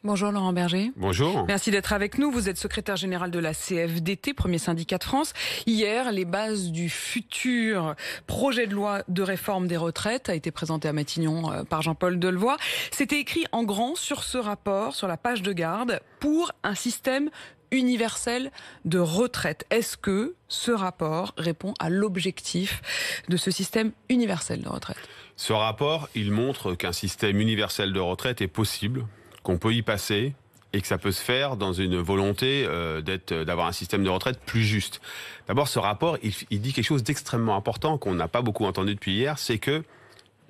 Bonjour Laurent Berger. Bonjour. Merci d'être avec nous. Vous êtes secrétaire général de la CFDT, premier syndicat de France. Hier, les bases du futur projet de loi de réforme des retraites a été présenté à Matignon par Jean-Paul Delevoye. C'était écrit en grand sur ce rapport, sur la page de garde, pour un système universel de retraite. Est-ce que ce rapport répond à l'objectif de ce système universel de retraite? Ce rapport, il montre qu'un système universel de retraite est possible, qu'on peut y passer et que ça peut se faire dans une volonté d'avoir un système de retraite plus juste. D'abord, ce rapport, il dit quelque chose d'extrêmement important qu'on n'a pas beaucoup entendu depuis hier, c'est que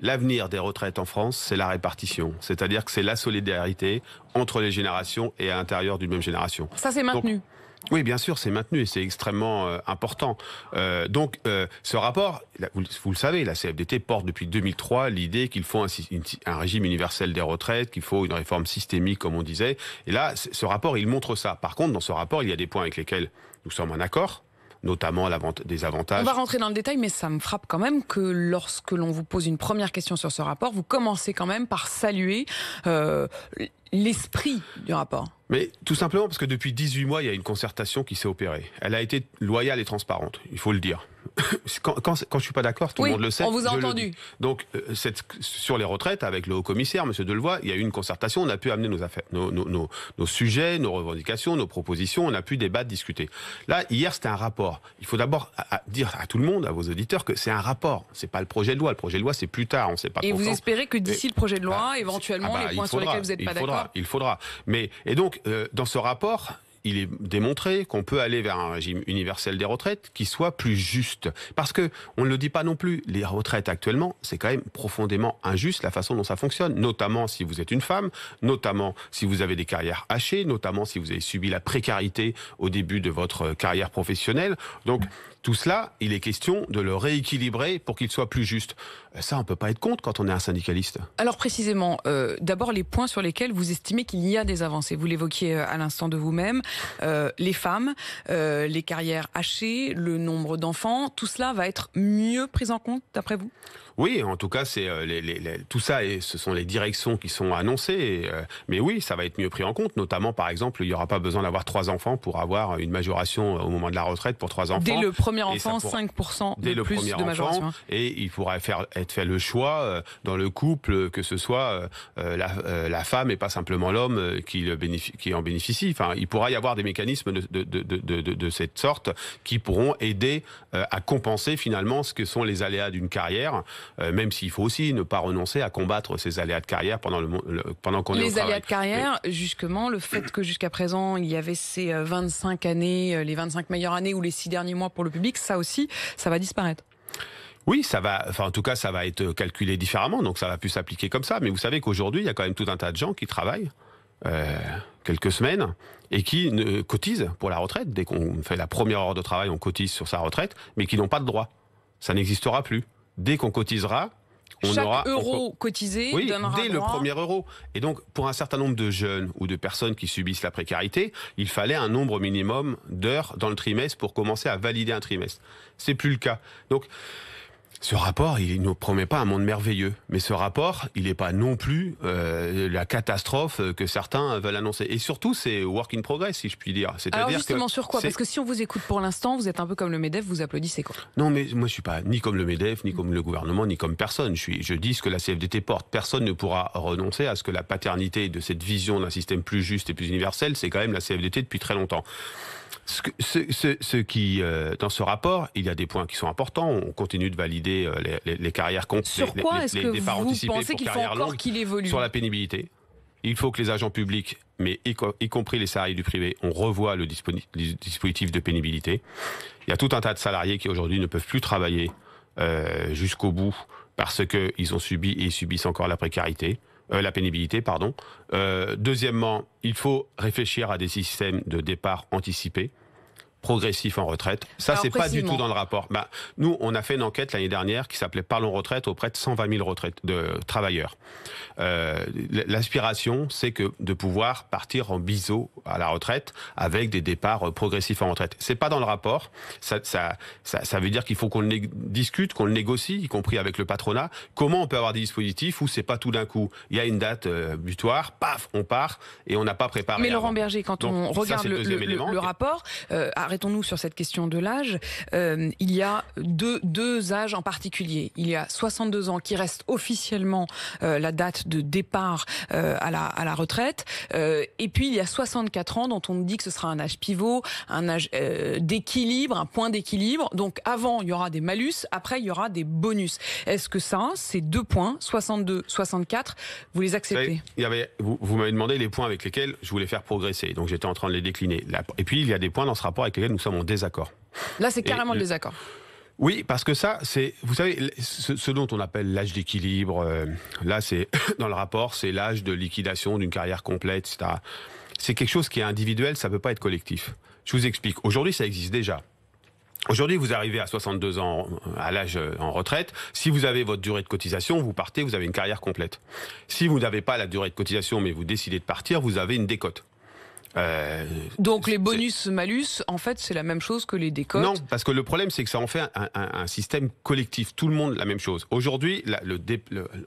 l'avenir des retraites en France, c'est la répartition. C'est-à-dire que c'est la solidarité entre les générations et à l'intérieur d'une même génération. Ça, c'est maintenu. Donc, oui, bien sûr, c'est maintenu et c'est extrêmement important. Ce rapport, vous le savez, la CFDT porte depuis 2003 l'idée qu'il faut un régime universel des retraites, qu'il faut une réforme systémique, comme on disait. Et là, ce rapport, il montre ça. Par contre, dans ce rapport, il y a des points avec lesquels nous sommes en accord, notamment des avantages. On va rentrer dans le détail, mais ça me frappe quand même que lorsque l'on vous pose une première question sur ce rapport, vous commencez quand même par saluer l'esprit du rapport. Mais tout simplement parce que depuis 18 mois, il y a une concertation qui s'est opérée. Elle a été loyale et transparente, il faut le dire. Quand je suis pas d'accord, tout le monde le sait. On vous a entendu. Donc, sur les retraites, avec le haut-commissaire, M. Delevoye, il y a eu une concertation, on a pu amener nos affaires, nos sujets, nos revendications, nos propositions, on a pu débattre, discuter. Là, hier, c'était un rapport. Il faut d'abord dire à tout le monde, à vos auditeurs, que c'est un rapport. C'est pas le projet de loi. Le projet de loi, c'est plus tard, on sait pas. Et vous espérez que d'ici le projet de loi, éventuellement, les points sur lesquels vous n'êtes pas d'accord? Il faudra. Et donc, dans ce rapport, il est démontré qu'on peut aller vers un régime universel des retraites qui soit plus juste. Parce que, on ne le dit pas non plus, les retraites actuellement, c'est quand même profondément injuste la façon dont ça fonctionne. Notamment si vous êtes une femme, notamment si vous avez des carrières hachées, notamment si vous avez subi la précarité au début de votre carrière professionnelle. Donc, tout cela, il est question de le rééquilibrer pour qu'il soit plus juste. Ça, on peut pas être contre quand on est un syndicaliste. Alors précisément, d'abord les points sur lesquels vous estimez qu'il y a des avancées. Vous l'évoquiez à l'instant de vous-même. Les femmes, les carrières hachées, le nombre d'enfants, tout cela va être mieux pris en compte d'après vous? Oui, en tout cas, c'est tout ça et ce sont les directions qui sont annoncées. Mais oui, ça va être mieux pris en compte. Notamment, par exemple, il n'y aura pas besoin d'avoir 3 enfants pour avoir une majoration au moment de la retraite pour 3 enfants. Dès le premier enfant, 5% de plus de majoration. Et il pourra être fait le choix dans le couple que ce soit la femme et pas simplement l'homme qui en bénéficie. Enfin, il pourra y avoir des mécanismes de cette sorte qui pourront aider à compenser finalement ce que sont les aléas d'une carrière. Même s'il faut aussi ne pas renoncer à combattre ces aléas de carrière pendant qu'on est au travail. Les aléas de carrière, justement, le fait que jusqu'à présent, il y avait ces 25 années, les 25 meilleures années ou les 6 derniers mois pour le public, ça aussi, ça va disparaître. Oui, ça va. Enfin, en tout cas, ça va être calculé différemment, donc ça va plus s'appliquer comme ça. Mais vous savez qu'aujourd'hui, il y a quand même tout un tas de gens qui travaillent quelques semaines et qui ne cotisent pour la retraite. Dès qu'on fait la première heure de travail, on cotise sur sa retraite, mais qui n'ont pas de droit. Ça n'existera plus. Dès qu'on cotisera, chaque euro cotisé donnera dès le premier euro. Et donc, pour un certain nombre de jeunes ou de personnes qui subissent la précarité, il fallait un nombre minimum d'heures dans le trimestre pour commencer à valider un trimestre. C'est plus le cas. Donc, ce rapport, il ne nous promet pas un monde merveilleux. Mais ce rapport, il n'est pas non plus la catastrophe que certains veulent annoncer. Et surtout, c'est work in progress, si je puis dire. Alors justement, sur quoi? Parce que si on vous écoute pour l'instant, vous êtes un peu comme le MEDEF, vous applaudissez quoi? Non, mais moi, je suis pas ni comme le MEDEF, ni comme le gouvernement, ni comme personne. Je dis ce que la CFDT porte. Personne ne pourra renoncer à ce que la paternité de cette vision d'un système plus juste et plus universel, c'est quand même la CFDT depuis très longtemps. Dans ce rapport, il y a des points qui sont importants. On continue de valider les carrières complètes. Sur quoi est-ce que vous pensez qu'il faut encore qu'il évolue? Sur la pénibilité. Il faut que les agents publics, mais y compris les salariés du privé, on revoie le dispositif de pénibilité. Il y a tout un tas de salariés qui aujourd'hui ne peuvent plus travailler jusqu'au bout parce qu'ils ont subi et subissent encore la précarité. La pénibilité, pardon. Deuxièmement, il faut réfléchir à des systèmes de départ anticipés. progressif en retraite. Ça, c'est pas du tout dans le rapport. Nous, on a fait une enquête l'année dernière qui s'appelait Parlons retraite auprès de 120 000 travailleurs. L'aspiration, c'est de pouvoir partir en biseau à la retraite avec des départs progressifs en retraite. C'est pas dans le rapport. Ça veut dire qu'il faut qu'on le discute, qu'on le négocie, y compris avec le patronat. Comment on peut avoir des dispositifs où c'est pas tout d'un coup, il y a une date butoir, paf, on part et on n'a pas préparé. Mais Laurent Berger, quand on regarde le rapport, arrêtons-nous sur cette question de l'âge. Il y a deux âges en particulier. Il y a 62 ans qui reste officiellement la date de départ à la retraite. Et puis il y a 64 ans dont on dit que ce sera un âge pivot, un âge d'équilibre, un point d'équilibre. Donc avant, il y aura des malus, après il y aura des bonus. Est-ce que ces 2 points, 62, 64, vous les acceptez? Vous m'avez demandé les points avec lesquels je voulais faire progresser. Donc j'étais en train de les décliner. Et puis il y a des points dans ce rapport avec lesquels nous sommes en désaccord. Là, c'est carrément le désaccord. Oui, parce que ça, c'est, vous savez, ce dont on appelle l'âge d'équilibre, là, c'est, dans le rapport, c'est l'âge de liquidation d'une carrière complète, etc. C'est quelque chose qui est individuel, ça ne peut pas être collectif. Je vous explique. Aujourd'hui, ça existe déjà. Aujourd'hui, vous arrivez à 62 ans à l'âge en retraite. Si vous avez votre durée de cotisation, vous partez, vous avez une carrière complète. Si vous n'avez pas la durée de cotisation, mais vous décidez de partir, vous avez une décote. Donc les bonus-malus, en fait, c'est la même chose que les décotes? Non, parce que le problème, c'est que ça en fait un système collectif. Tout le monde la même chose. Aujourd'hui,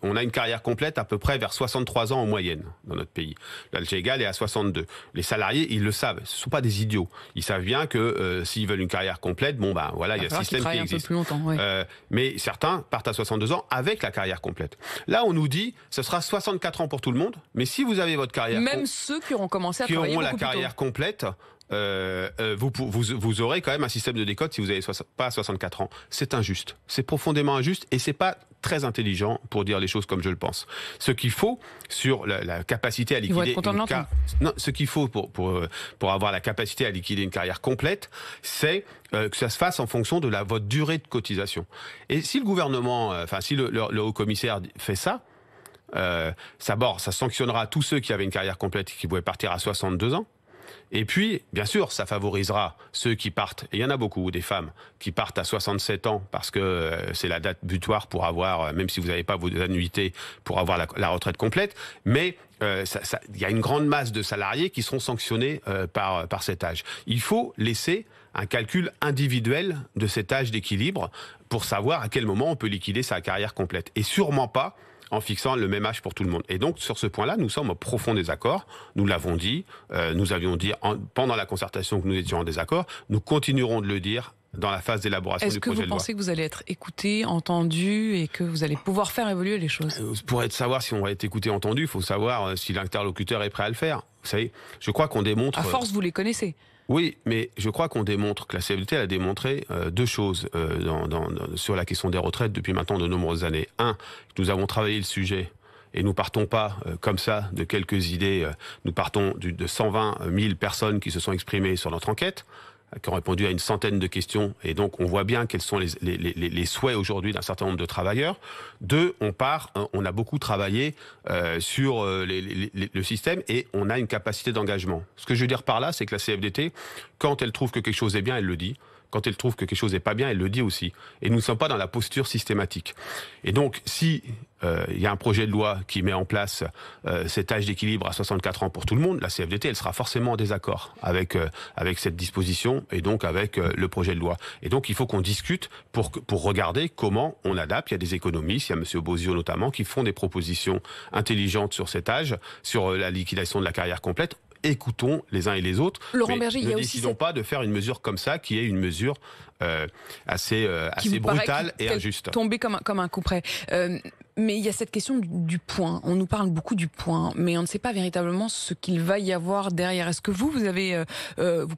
on a une carrière complète à peu près vers 63 ans en moyenne dans notre pays. L'âge légal est à 62. Les salariés, ils le savent. Ce ne sont pas des idiots. Ils savent bien que s'ils veulent une carrière complète, voilà, il y a un système qui existe. Un peu plus longtemps, ouais. Mais certains partent à 62 ans avec la carrière complète. Là, on nous dit, ce sera 64 ans pour tout le monde. Mais si vous avez votre carrière, même ceux qui auront commencé à travailler beaucoup carrière complète, vous aurez quand même un système de décote si vous n'avez pas 64 ans. C'est injuste. C'est profondément injuste et c'est pas très intelligent pour dire les choses comme je le pense. Ce qu'il faut sur la capacité à liquider ce qu'il faut pour avoir la capacité à liquider une carrière complète, c'est que ça se fasse en fonction de votre durée de cotisation. Et si le gouvernement, si le haut commissaire fait ça, ça sanctionnera tous ceux qui avaient une carrière complète et qui pouvaient partir à 62 ans. Et puis, bien sûr, ça favorisera ceux qui partent, et il y en a beaucoup, des femmes, qui partent à 67 ans parce que c'est la date butoir pour avoir, même si vous n'avez pas vos annuités, pour avoir la retraite complète. Mais il y a une grande masse de salariés qui seront sanctionnés par cet âge. Il faut laisser un calcul individuel de cet âge d'équilibre pour savoir à quel moment on peut liquider sa carrière complète. Et sûrement pas en fixant le même âge pour tout le monde. Et donc, sur ce point-là, nous sommes au profond désaccord. Nous l'avons dit, nous avions dit pendant la concertation que nous étions en désaccord. Nous continuerons de le dire dans la phase d'élaboration du projet de loi. Est-ce que vous pensez que vous allez être écouté, entendu et que vous allez pouvoir faire évoluer les choses? Pour savoir si on va être écouté, entendu, il faut savoir si l'interlocuteur est prêt à le faire. Vous savez, je crois qu'on démontre... À force, vous les connaissez. Oui, mais je crois qu'on démontre, que la CFDT a démontré 2 choses sur la question des retraites depuis maintenant de nombreuses années. 1, nous avons travaillé le sujet et nous partons pas comme ça de quelques idées. Nous partons de 120 000 personnes qui se sont exprimées sur notre enquête, qui ont répondu à une centaine de questions, et donc on voit bien quels sont les souhaits aujourd'hui d'un certain nombre de travailleurs. 2, on a beaucoup travaillé sur le système et on a une capacité d'engagement. Ce que je veux dire par là, c'est que la CFDT, quand elle trouve que quelque chose est bien, elle le dit. Quand elle trouve que quelque chose n'est pas bien, elle le dit aussi. Et nous ne sommes pas dans la posture systématique. Et donc, si il y a un projet de loi qui met en place cet âge d'équilibre à 64 ans pour tout le monde, la CFDT, elle sera forcément en désaccord avec cette disposition et donc avec le projet de loi. Et donc, il faut qu'on discute pour regarder comment on adapte. Il y a des économistes, il y a M. Bozio notamment, qui font des propositions intelligentes sur cet âge, sur la liquidation de la carrière complète. Écoutons les uns et les autres. Laurent Berger, ne décidons pas de faire une mesure comme ça, qui est une mesure assez brutale et injuste. Tomber comme un coup près. Mais il y a cette question du point. On nous parle beaucoup du point, mais on ne sait pas véritablement ce qu'il va y avoir derrière. Est-ce que vous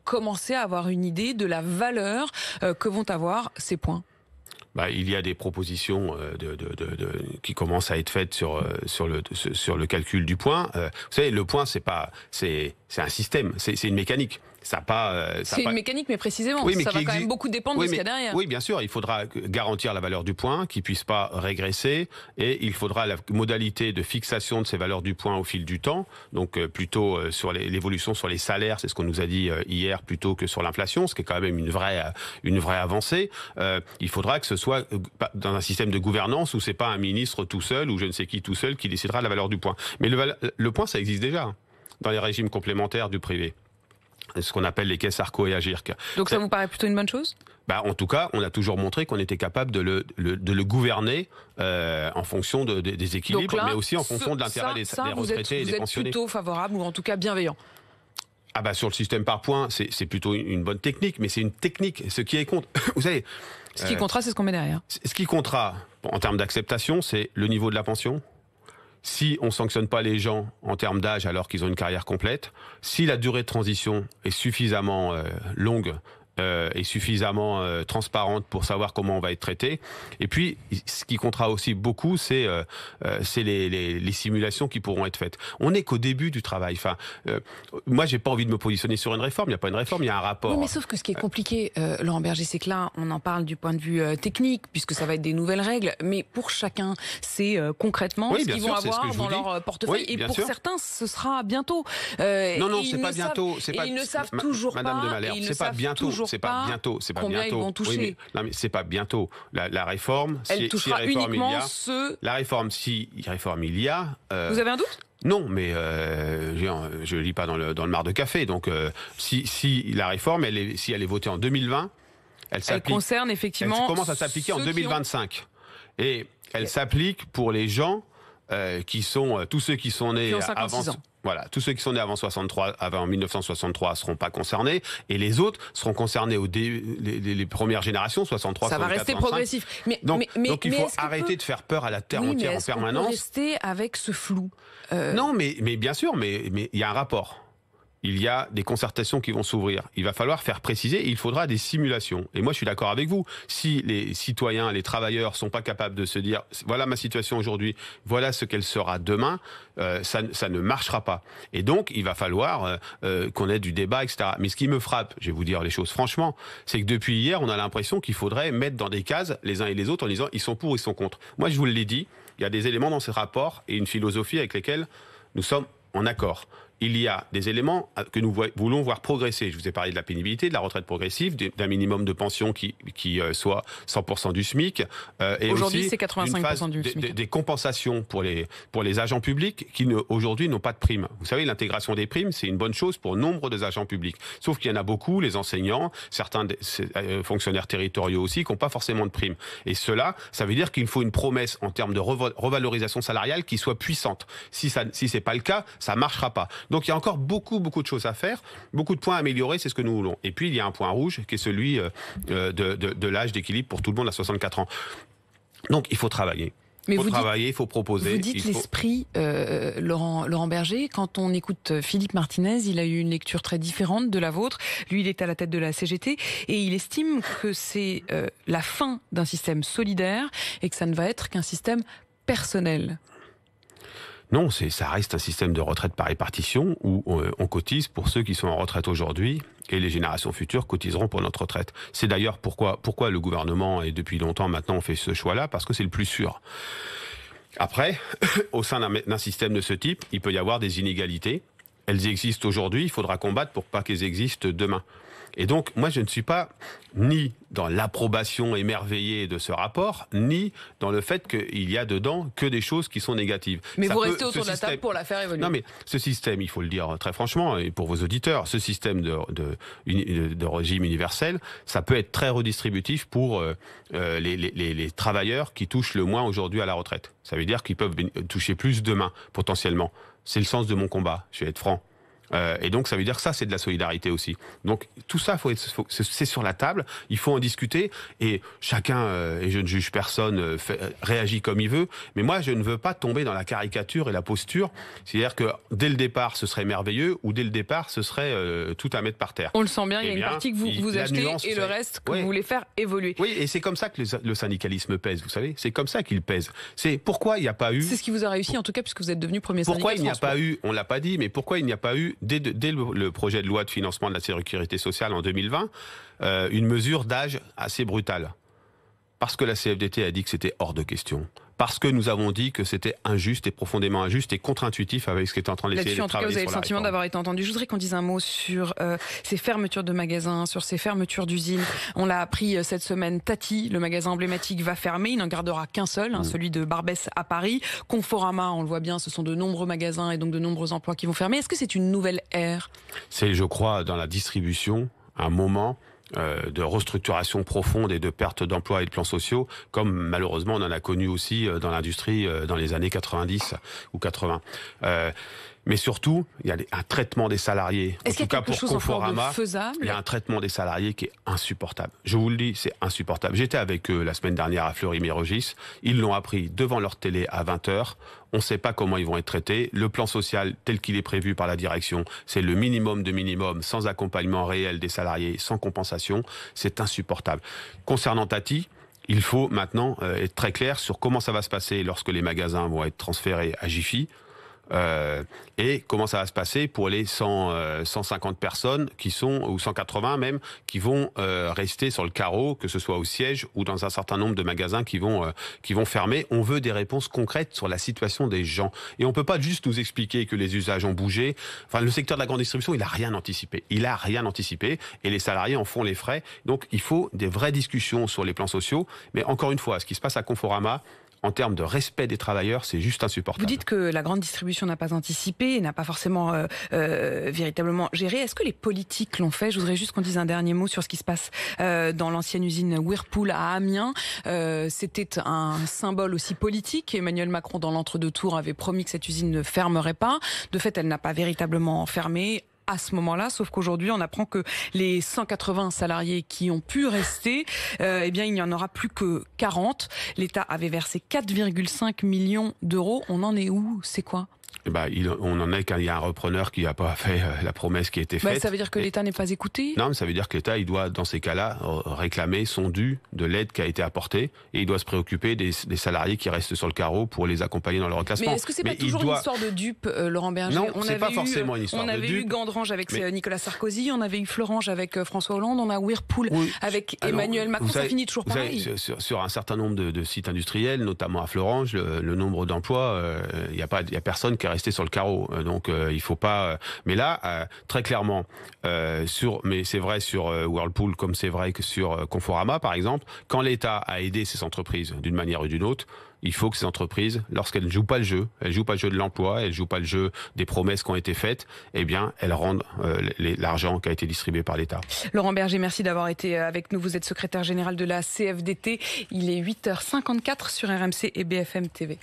commencez à avoir une idée de la valeur que vont avoir ces points? Il y a des propositions qui commencent à être faites sur le calcul du point. Vous savez, le point, c'est un système, c'est une mécanique. C'est une mécanique, mais précisément, oui, mais ça va quand même beaucoup dépendre de ce qu'il y a derrière. Oui, bien sûr, il faudra garantir la valeur du point, qu'il puisse pas régresser, et il faudra la modalité de fixation de ces valeurs du point au fil du temps, donc plutôt sur l'évolution sur les salaires, c'est ce qu'on nous a dit hier, plutôt que sur l'inflation, ce qui est quand même une vraie avancée. Il faudra que ce soit dans un système de gouvernance où c'est pas un ministre tout seul ou je ne sais qui tout seul qui décidera de la valeur du point. Mais le point, ça existe déjà dans les régimes complémentaires du privé. Ce qu'on appelle les caisses Arco et Agirc. Donc ça vous paraît plutôt une bonne chose ? En tout cas, on a toujours montré qu'on était capable de le gouverner en fonction des équilibres, mais aussi en fonction de l'intérêt des retraités et des pensionnés. Vous êtes plutôt favorable ou en tout cas bienveillant ? Sur le système par points, c'est plutôt une bonne technique, mais c'est une technique. Ce qui est contre, vous savez. Ce qui comptera, c'est ce qu'on met derrière. Ce qui comptera en termes d'acceptation, c'est le niveau de la pension. Si on sanctionne pas les gens en termes d'âge alors qu'ils ont une carrière complète, si la durée de transition est suffisamment longue et suffisamment transparente pour savoir comment on va être traité. Et puis, ce qui comptera aussi beaucoup, c'est les simulations qui pourront être faites. On n'est qu'au début du travail. Moi, j'ai pas envie de me positionner sur une réforme. Il n'y a pas une réforme, il y a un rapport. Oui, mais sauf que ce qui est compliqué, Laurent Berger, c'est que là, on en parle du point de vue technique, puisque ça va être des nouvelles règles. Mais pour chacun, c'est concrètement ce qu'ils vont avoir dans leur portefeuille. Et pour certains, ce sera bientôt. Non, c'est pas bientôt. Ils ne savent toujours pas. Madame de Malherbe, c'est pas bientôt. C'est pas bientôt. Combien ils vont toucher. Oui, mais c'est pas bientôt. La réforme, elle touchera uniquement la réforme, si réforme il y a. Vous avez un doute ? Non, mais je lis pas dans le mar de café. Donc, si la réforme, si elle est votée en 2020, elle concerne effectivement. Elle commence à s'appliquer en 2025, et elle s'applique pour les gens qui sont tous ceux qui sont nés avant. Voilà, tous ceux qui sont nés avant 1963 seront pas concernés, et les autres seront concernés les premières générations, 63, 64, 65. Ça va rester progressif. Donc il faut arrêter de faire peur à la terre entière en permanence. On peut rester avec ce flou. Non, mais bien sûr, mais il y a un rapport. Il y a des concertations qui vont s'ouvrir. Il va falloir faire préciser, et il faudra des simulations. Et moi, je suis d'accord avec vous. Si les citoyens, les travailleurs sont pas capables de se dire, voilà ma situation aujourd'hui, voilà ce qu'elle sera demain, ça ne marchera pas. Et donc, il va falloir qu'on ait du débat, etc. Mais ce qui me frappe, je vais vous dire les choses franchement, c'est que depuis hier, on a l'impression qu'il faudrait mettre dans des cases les uns et les autres en disant, ils sont pour, ils sont contre. Moi, je vous l'ai dit, il y a des éléments dans ces rapports et une philosophie avec lesquels nous sommes en accord. Il y a des éléments que nous voulons voir progresser. Je vous ai parlé de la pénibilité, de la retraite progressive, d'un minimum de pension qui soit 100% du SMIC. Et aujourd'hui, c'est 85% du SMIC. Des compensations pour les agents publics qui aujourd'hui n'ont pas de primes. Vous savez, l'intégration des primes, c'est une bonne chose pour nombre des agents publics. Sauf qu'il y en a beaucoup, les enseignants, certains fonctionnaires territoriaux aussi, qui n'ont pas forcément de primes. Et cela, ça veut dire qu'il faut une promesse en termes de revalorisation salariale qui soit puissante. Si c'est pas le cas, ça marchera pas. Donc il y a encore beaucoup de choses à faire, beaucoup de points à améliorer, c'est ce que nous voulons. Et puis il y a un point rouge qui est celui de l'âge d'équilibre pour tout le monde à 64 ans. Donc il faut travailler. Il faut travailler, il faut proposer. Vous dites l'esprit, Laurent Berger. Quand on écoute Philippe Martinez, il a eu une lecture très différente de la vôtre. Lui, il est à la tête de la CGT et il estime que c'est la fin d'un système solidaire et que ça ne va être qu'un système personnel. Non, ça reste un système de retraite par répartition où on cotise pour ceux qui sont en retraite aujourd'hui et les générations futures cotiseront pour notre retraite. C'est d'ailleurs pourquoi le gouvernement, et depuis longtemps maintenant, on fait ce choix-là, parce que c'est le plus sûr. Après, au sein d'un système de ce type, il peut y avoir des inégalités. Elles existent aujourd'hui, il faudra combattre pour pas qu'elles existent demain. Et donc, moi, je ne suis pas ni dans l'approbation émerveillée de ce rapport, ni dans le fait qu'il y a dedans que des choses qui sont négatives. Mais vous restez autour de la table pour la faire évoluer. Non, mais ce système, il faut le dire très franchement, et pour vos auditeurs, ce système de régime universel, ça peut être très redistributif pour les travailleurs qui touchent le moins aujourd'hui à la retraite. Ça veut dire qu'ils peuvent toucher plus demain, potentiellement. C'est le sens de mon combat, je vais être franc. Et donc ça veut dire que ça, c'est de la solidarité aussi. Donc tout ça, c'est sur la table, il faut en discuter, et chacun, et je ne juge personne, réagit comme il veut, mais moi je ne veux pas tomber dans la caricature et la posture, c'est-à-dire que dès le départ ce serait merveilleux, ou dès le départ ce serait tout à mettre par terre. On le sent bien, il y a une partie que vous achetez et le reste que vous voulez faire évoluer. Oui, et c'est comme ça que le syndicalisme pèse, vous savez, c'est comme ça qu'il pèse. C'est pourquoi il n'y a pas eu... C'est ce qui vous a réussi en tout cas, puisque vous êtes devenu premier syndicat de France. Pourquoi il n'y a pas eu, on l'a pas dit, mais pourquoi il n'y a pas eu dès le projet de loi de financement de la sécurité sociale en 2020, une mesure d'âge assez brutale. Parce que la CFDT a dit que c'était hors de question. Parce que nous avons dit que c'était injuste et profondément injuste et contre-intuitif avec ce qui est en train d'essayer de travailler sur la réforme. En tout cas, vous avez le sentiment d'avoir été entendu. Je voudrais qu'on dise un mot sur ces fermetures de magasins, sur ces fermetures d'usines. On l'a appris cette semaine, Tati, le magasin emblématique, va fermer. Il n'en gardera qu'un seul, celui de Barbès à Paris. Conforama, on le voit bien, ce sont de nombreux magasins et donc de nombreux emplois qui vont fermer. Est-ce que c'est une nouvelle ère ? C'est, je crois, dans la distribution, un moment de restructuration profonde et de perte d'emplois et de plans sociaux, comme malheureusement on en a connu aussi dans l'industrie dans les années 90 ou 80. Mais surtout, il y a un traitement des salariés. Est-ce qu'il y a quelque chose encore de faisable ? Il y a un traitement des salariés qui est insupportable. Je vous le dis, c'est insupportable. J'étais avec eux la semaine dernière à Fleury-Mérogis. Ils l'ont appris devant leur télé à 20h. On ne sait pas comment ils vont être traités. Le plan social tel qu'il est prévu par la direction, c'est le minimum de minimum, sans accompagnement réel des salariés, sans compensation. C'est insupportable. Concernant Tati, il faut maintenant être très clair sur comment ça va se passer lorsque les magasins vont être transférés à Jiffy. Et comment ça va se passer pour les 150 personnes qui sont, ou 180 même, qui vont rester sur le carreau, que ce soit au siège ou dans un certain nombre de magasins qui vont fermer. On veut des réponses concrètes sur la situation des gens. Et on peut pas juste nous expliquer que les usages ont bougé. Enfin, le secteur de la grande distribution, il a rien anticipé. Et les salariés en font les frais. Donc, il faut des vraies discussions sur les plans sociaux. Mais encore une fois, ce qui se passe à Conforama, en termes de respect des travailleurs, c'est juste insupportable. Vous dites que la grande distribution n'a pas anticipé, n'a pas forcément véritablement géré. Est-ce que les politiques l'ont fait ? Je voudrais juste qu'on dise un dernier mot sur ce qui se passe dans l'ancienne usine Whirlpool à Amiens. C'était un symbole aussi politique. Emmanuel Macron, dans l'entre-deux-tours, avait promis que cette usine ne fermerait pas. De fait, elle n'a pas véritablement fermé à ce moment-là, sauf qu'aujourd'hui, on apprend que les 180 salariés qui ont pu rester, eh bien, il n'y en aura plus que 40. L'État avait versé 4,5 millions d'euros. On en est où ? C'est quoi ? On en est quand il y a un repreneur qui n'a pas fait la promesse qui a été faite. Ça veut dire que l'État n'est pas écouté ? Non, mais ça veut dire que l'État, il doit, dans ces cas-là, réclamer son dû de l'aide qui a été apportée et il doit se préoccuper des salariés qui restent sur le carreau pour les accompagner dans leur reclassement. Mais est-ce que c'est pas toujours une histoire de dupe, Laurent Berger ? Non, c'est pas forcément une histoire de dupe. On avait eu Gandrange avec Nicolas Sarkozy, on avait eu Florange avec François Hollande, on a Whirlpool avec Emmanuel Macron, ça finit toujours pareil. Sur un certain nombre de sites industriels, notamment à Florange, le nombre d'emplois, il y a personne qui est resté sur le carreau. Donc il faut pas. Mais là, très clairement, mais c'est vrai sur Whirlpool comme c'est vrai que sur Conforama, par exemple, quand l'État a aidé ces entreprises d'une manière ou d'une autre, il faut que ces entreprises, lorsqu'elles ne jouent pas le jeu, elles jouent pas le jeu de l'emploi, elles jouent pas le jeu des promesses qui ont été faites, eh bien, elles rendent l'argent qui a été distribué par l'État. Laurent Berger, merci d'avoir été avec nous. Vous êtes secrétaire général de la CFDT. Il est 8h54 sur RMC et BFM TV.